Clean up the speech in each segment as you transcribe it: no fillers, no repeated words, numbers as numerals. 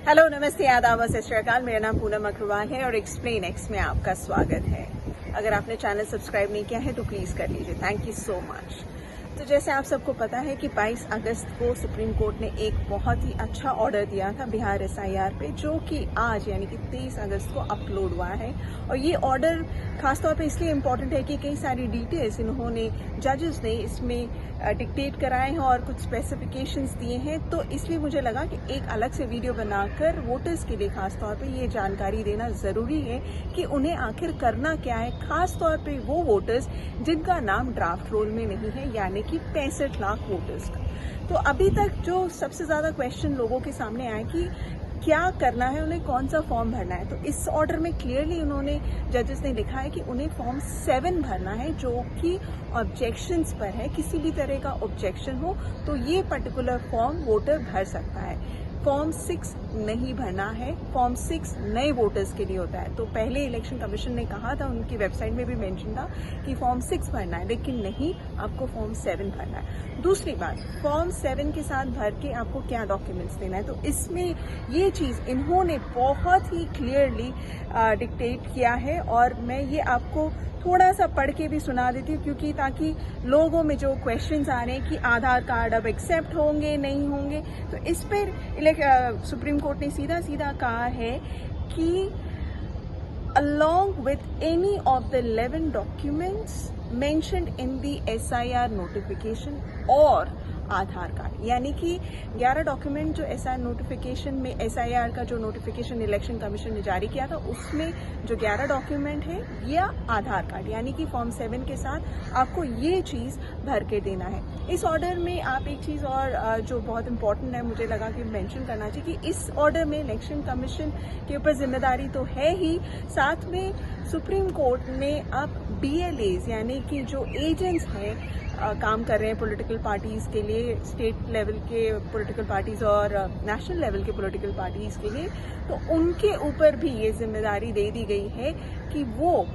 Hello, नमस्ते, आदाब, सत श्री अकाल। मेरा नाम पूनम अग्रवाल है और एक्सप्लेन एक्स में आपका स्वागत है। अगर आपने चैनल सब्सक्राइब नहीं किया है तो प्लीज़ कर लीजिए। Thank you so much. तो जैसे आप सबको पता है कि 22 अगस्त को सुप्रीम कोर्ट ने एक बहुत ही अच्छा ऑर्डर दिया था बिहार एसआईआर पे, जो कि आज यानी कि 23 अगस्त को अपलोड हुआ है। और ये ऑर्डर खासतौर पे इसलिए इम्पोर्टेंट है कि कई सारी डिटेल्स इन्होंने जजेस ने इसमें डिक्टेट कराए हैं और कुछ स्पेसिफिकेशंस दिए हैं। तो इसलिए मुझे लगा कि एक अलग से वीडियो बनाकर वोटर्स के लिए खासतौर पे ये जानकारी देना ज़रूरी है कि उन्हें आखिर करना क्या है, खासतौर पे वो वोटर्स जिनका नाम ड्राफ्ट रोल में नहीं है, यानी कि 65 लाख वोटर्स का। तो अभी तक जो सबसे ज़्यादा क्वेश्चन लोगों के सामने आया कि क्या करना है, उन्हें कौन सा फॉर्म भरना है, तो इस ऑर्डर में क्लियरली उन्होंने जजेस ने लिखा है कि उन्हें फॉर्म 7 भरना है, जो कि ऑब्जेक्शंस पर है। किसी भी तरह का ऑब्जेक्शन हो तो ये पर्टिकुलर फॉर्म वोटर भर सकता है। फॉर्म 6 नहीं भरना है। फॉर्म 6 नए वोटर्स के लिए होता है। तो पहले इलेक्शन कमीशन ने कहा था, उनकी वेबसाइट में भी मेंशन था कि फॉर्म 6 भरना है, लेकिन नहीं, आपको फॉर्म 7 भरना है। दूसरी बात, फॉर्म 7 के साथ भर के आपको क्या डॉक्यूमेंट्स देना है, तो इसमें ये चीज़ इन्होंने बहुत ही क्लियरली डिक्टेट किया है। और मैं ये आपको थोड़ा सा पढ़ के भी सुना देती हूँ, क्योंकि ताकि लोगों में जो क्वेश्चंस आ रहे हैं कि आधार कार्ड अब एक्सेप्ट होंगे नहीं होंगे, तो इस पर सुप्रीम कोर्ट ने सीधा सीधा कहा है कि along with any of the 11 documents mentioned in the SIR notification और आधार कार्ड, यानी कि 11 डॉक्यूमेंट जो एसआईआर नोटिफिकेशन में, एसआईआर का जो नोटिफिकेशन इलेक्शन कमीशन ने जारी किया था, उसमें जो 11 डॉक्यूमेंट है या आधार कार्ड, यानी कि फॉर्म 7 के साथ आपको ये चीज़ भर के देना है। इस ऑर्डर में आप एक चीज़ और जो बहुत इंपॉर्टेंट है, मुझे लगा कि मेंशन करना चाहिए कि इस ऑर्डर में इलेक्शन कमीशन के ऊपर जिम्मेदारी तो है ही, साथ में सुप्रीम कोर्ट ने अब BLAs यानी कि जो एजेंट्स हैं, काम कर रहे हैं पॉलिटिकल पार्टीज के लिए, स्टेट लेवल के पॉलिटिकल पार्टीज और नेशनल लेवल के पॉलिटिकल पार्टीज के लिए, तो उनके ऊपर भी ये जिम्मेदारी दे दी गई है कि वो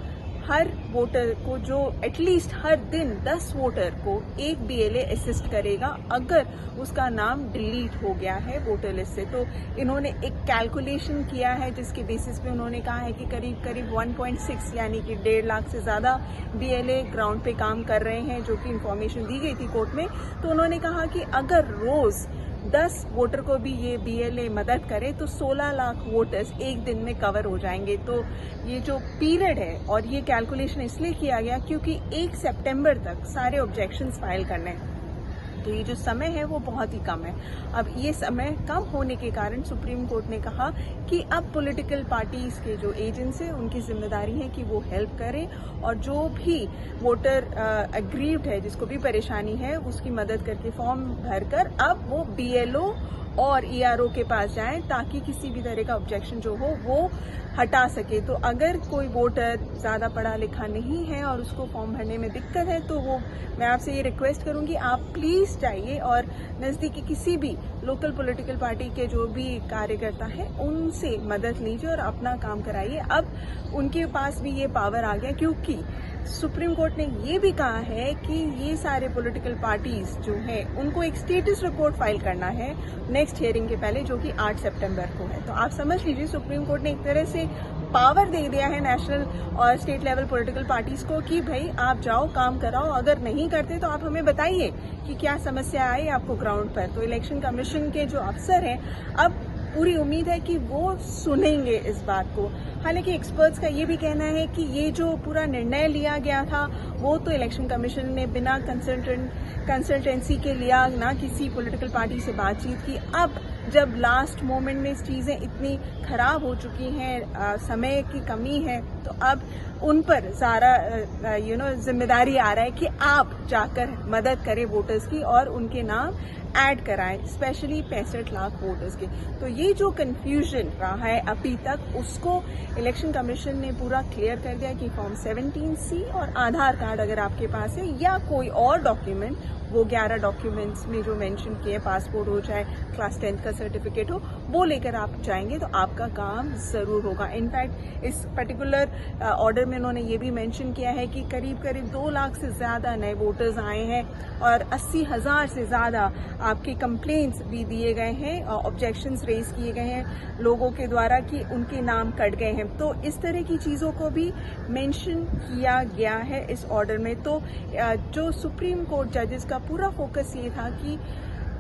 हर वोटर को, जो एटलीस्ट हर दिन 10 वोटर को एक BLA असिस्ट करेगा अगर उसका नाम डिलीट हो गया है वोटर लिस्ट से। तो इन्होंने एक कैलकुलेशन किया है जिसके बेसिस पे उन्होंने कहा है कि करीब करीब 1.6 यानी कि 1.5 लाख से ज़्यादा BLA ग्राउंड पे काम कर रहे हैं, जो कि इन्फॉर्मेशन दी गई थी कोर्ट में। तो उन्होंने कहा कि अगर रोज़ 10 वोटर को भी ये BLA मदद करे तो 16 लाख वोटर्स एक दिन में कवर हो जाएंगे। तो ये जो पीरियड है, और ये कैलकुलेशन इसलिए किया गया क्योंकि 1 सितंबर तक सारे ऑब्जेक्शंस फाइल करने हैं, तो ये जो समय है वो बहुत ही कम है। अब ये समय कम होने के कारण सुप्रीम कोर्ट ने कहा कि अब पॉलिटिकल पार्टीज के जो एजेंट्स हैं, उनकी जिम्मेदारी है कि वो हेल्प करें और जो भी वोटर अग्रीव्ड है, जिसको भी परेशानी है, उसकी मदद करके फॉर्म भरकर अब वो BLO और ERO के पास जाएं, ताकि किसी भी तरह का ऑब्जेक्शन जो हो वो हटा सके। तो अगर कोई वोटर ज़्यादा पढ़ा लिखा नहीं है और उसको फॉर्म भरने में दिक्कत है, तो वो, मैं आपसे ये रिक्वेस्ट करूंगी, आप प्लीज़ जाइए और नज़दीकी किसी भी लोकल पॉलिटिकल पार्टी के जो भी कार्यकर्ता हैं उनसे मदद लीजिए और अपना काम कराइए। अब उनके पास भी ये पावर आ गया, क्योंकि सुप्रीम कोर्ट ने ये भी कहा है कि ये सारे पॉलिटिकल पार्टीज जो हैं उनको एक स्टेटस रिपोर्ट फाइल करना है नेक्स्ट हियरिंग के पहले, जो कि 8 सितंबर को है। तो आप समझ लीजिए, सुप्रीम कोर्ट ने एक तरह से पावर दे दिया है नेशनल और स्टेट लेवल पॉलिटिकल पार्टीज को कि भाई आप जाओ, काम कराओ, अगर नहीं करते तो आप हमें बताइए कि क्या समस्या आई आपको ग्राउंड पर। तो इलेक्शन कमीशन के जो अफसर हैं, अब पूरी उम्मीद है कि वो सुनेंगे इस बात को। हालांकि एक्सपर्ट्स का ये भी कहना है कि ये जो पूरा निर्णय लिया गया था, वो तो इलेक्शन कमीशन ने बिना कंसल्टेंसी के लिया, ना किसी पॉलिटिकल पार्टी से बातचीत की। अब जब लास्ट मोमेंट में चीज़ें इतनी खराब हो चुकी हैं, समय की कमी है, तो अब उन पर सारा जिम्मेदारी आ रहा है कि आप जाकर मदद करें वोटर्स की और उनके नाम ऐड कराएं, स्पेशली 65 लाख वोटर्स के। तो ये जो कंफ्यूजन रहा है अभी तक, उसको इलेक्शन कमीशन ने पूरा क्लियर कर दिया कि फॉर्म 17C और आधार कार्ड अगर आपके पास है या कोई और डॉक्यूमेंट, वो 11 डॉक्यूमेंट्स में जो मेंशन किए, पासपोर्ट हो चाहे क्लास 10th का सर्टिफिकेट हो, वो लेकर आप जाएंगे तो आपका काम ज़रूर होगा। इनफैक्ट इस पर्टिकुलर ऑर्डर में उन्होंने ये भी मेंशन किया है कि करीब 2 लाख से ज़्यादा नए वोटर्स आए हैं और 80,000 से ज़्यादा आपके कंप्लेंट्स भी दिए गए हैं, ऑब्जेक्शंस रेज किए गए हैं लोगों के द्वारा कि उनके नाम कट गए हैं। तो इस तरह की चीज़ों को भी मेंशन किया गया है इस ऑर्डर में। तो जो सुप्रीम कोर्ट जजेस का पूरा फोकस ये था कि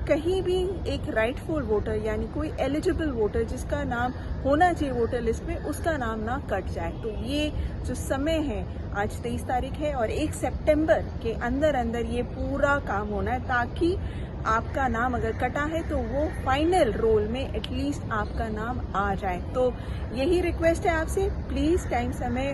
कहीं भी एक राइटफुल वोटर यानी कोई एलिजिबल वोटर जिसका नाम होना चाहिए वोटर लिस्ट में, उसका नाम ना कट जाए। तो ये जो समय है, आज 23 तारीख है और 1 सितंबर के अंदर अंदर ये पूरा काम होना है, ताकि आपका नाम अगर कटा है तो वो फाइनल रोल में एटलीस्ट आपका नाम आ जाए। तो यही रिक्वेस्ट है आपसे, प्लीज़ टाइम समय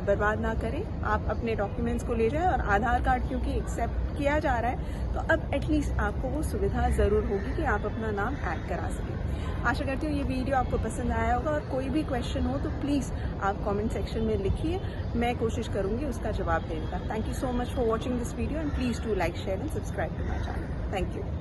बर्बाद ना करें, आप अपने डॉक्यूमेंट्स को ले जाएं और आधार कार्ड क्योंकि एक्सेप्ट किया जा रहा है तो अब एटलीस्ट आपको वो सुविधा ज़रूर होगी कि आप अपना नाम ऐड करा सकें। आशा करती हूँ ये वीडियो आपको पसंद आया होगा और कोई भी क्वेश्चन हो तो प्लीज़ आप कमेंट सेक्शन में लिखिए, मैं कोशिश करूँगी उसका जवाब देने का। Thank you so much for watching this video and please do like, share and subscribe to my channel. Thank you.